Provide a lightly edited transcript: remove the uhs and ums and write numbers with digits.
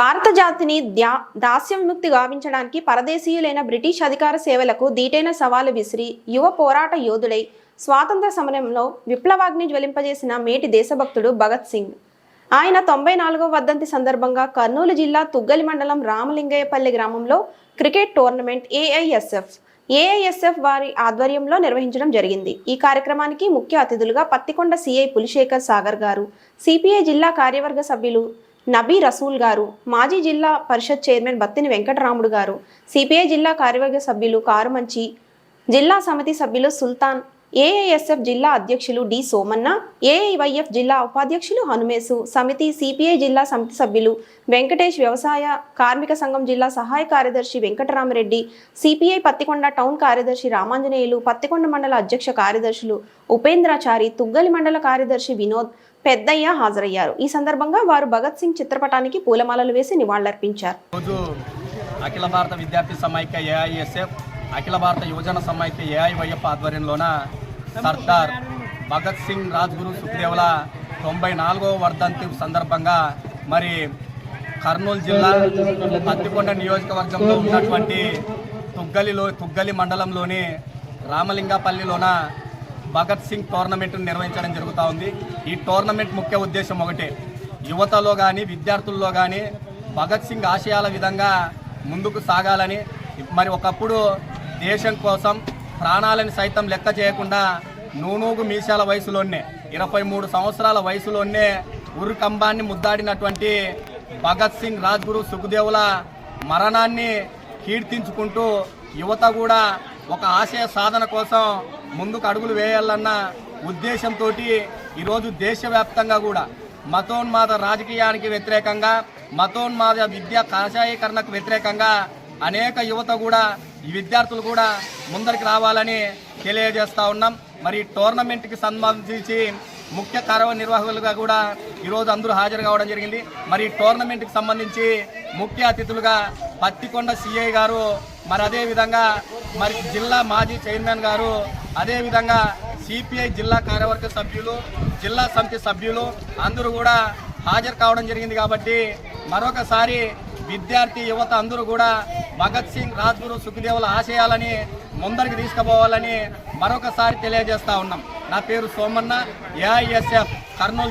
భారత జాతిని దాస్య విముక్తి గావించడానికి పరదేశీయులైన బ్రిటిష్ అధికార సేవలకు దీటైన సవాలు విసిరి యువ పోరాట యోధుడై స్వాతంత్ర సమరంలో విప్లవాగ్ని జ్వలింపజేసిన మేటి దేశభక్తుడు భగత్ సింగ్. ఆయన 94వ వర్ధంతి సందర్భంగా కర్నూలు జిల్లా తుగ్గలి మండలం రామలింగయ్యపల్లి గ్రామంలో క్రికెట్ టోర్నమెంట్ ఏఐఎస్ఎఫ్ వారి ఆధ్వర్యంలో నిర్వహించడం జరిగింది. ఈ కార్యక్రమానికి ముఖ్య అతిథులుగా పత్తికొండ సిఐ పులిశేఖర్ సాగర్ గారు, సిపిఐ జిల్లా కార్యవర్గ సభ్యులు నబీ రసూల్ గారు, మాజీ జిల్లా పరిషత్ చైర్మన్ బత్తిని వెంకటరాముడు గారు, సిపిఐ జిల్లా కార్యవర్గ సభ్యులు కారుమంచి, జిల్లా సమితి సభ్యులు సుల్తాన్, ఏఐఎస్ఎఫ్ జిల్లా అధ్యక్షులు డి సోమన్న, ఏఐవైఎఫ్ జిల్లా ఉపాధ్యక్షులు హనుమేసు, సమితి సిపిఐ జిల్లా సమితి సభ్యులు వెంకటేష్, వ్యవసాయ కార్మిక సంఘం జిల్లా సహాయ కార్యదర్శి వెంకటరామరెడ్డి, సిపిఐ పత్తికొండ టౌన్ కార్యదర్శి రామాంజనేయులు, పత్తికొండ మండల అధ్యక్ష కార్యదర్శులు ఉపేంద్రాచారి, తుగ్గలి మండల కార్యదర్శి వినోద్, పెద్దయ్య హాజరయ్యారు. ఈ సందర్భంగా వారు భగత్ సింగ్ చిత్రపటానికి పూలమాలలు వేసి నివాళులర్పించారు. అఖిల భారత విద్యార్థి సమైక్య ఏఐఎస్ఎఫ్, అఖిల భారత యువజన సమైక్య ఏఐవైఎఫ్ ఆధ్వర్యంలోన సర్దార్ భగత్ సింగ్ రాజ్గురు సుఖ్దేవ్ల 94వ వర్ధంతి సందర్భంగా మరి కర్నూలు జిల్లా పత్తికొండ నియోజకవర్గంలో ఉన్నటువంటి తుగ్గలి మండలంలోని రామలింగపల్లిలోన భగత్ సింగ్ టోర్నమెంట్ నిర్వహించడం జరుగుతూ ఉంది. ఈ టోర్నమెంట్ ముఖ్య ఉద్దేశం ఒకటే, యువతలో కానీ విద్యార్థుల్లో కానీ భగత్ సింగ్ ఆశయాల విధంగా ముందుకు సాగాలని, మరి ఒకప్పుడు దేశం కోసం ప్రాణాలను సైతం లెక్క చేయకుండా నూనూగు మీసాల వయసులోనే 23 సంవత్సరాల వయసులోనే ఉరుకంబాన్ని ముద్దాడినటువంటి భగత్ సింగ్ రాజ్గురు సుఖ్దేవ్ల మరణాన్ని కీర్తించుకుంటూ యువత కూడా ఒక ఆశయ సాధన కోసం ముందుకు అడుగులు వేయాలన్న ఉద్దేశంతో ఈరోజు దేశవ్యాప్తంగా కూడా మతోన్మాద రాజకీయానికి వ్యతిరేకంగా, మతోన్మాద విద్యా కాషాయీకరణకు వ్యతిరేకంగా అనేక యువత కూడా, ఈ విద్యార్థులు కూడా ముందరికి రావాలని తెలియజేస్తూ ఉన్నాం. మరి టోర్నమెంట్కి సంబంధించి ముఖ్య కార్యనిర్వాహకులుగా కూడా ఈరోజు అందరూ హాజరు కావడం జరిగింది. మరి టోర్నమెంట్కి సంబంధించి ముఖ్య అతిథులుగా పత్తికొండ సిఐ గారు, మరి అదేవిధంగా మరి జిల్లా మాజీ చైర్మన్ గారు, అదేవిధంగా సిపిఐ జిల్లా కార్యవర్గ సభ్యులు, జిల్లా సమితి సభ్యులు అందరూ కూడా హాజరు కావడం జరిగింది. కాబట్టి మరొకసారి విద్యార్థి యువత అందరూ కూడా భగత్ సింగ్ రాజ్గురు సుఖ్దేవ్ల ఆశయాలని ముందరికి తీసుకుపోవాలని మరొకసారి తెలియజేస్తా ఉన్నాం. నా పేరు సోమన్న, ఏఐఎస్ఎఫ్ కర్నూలు.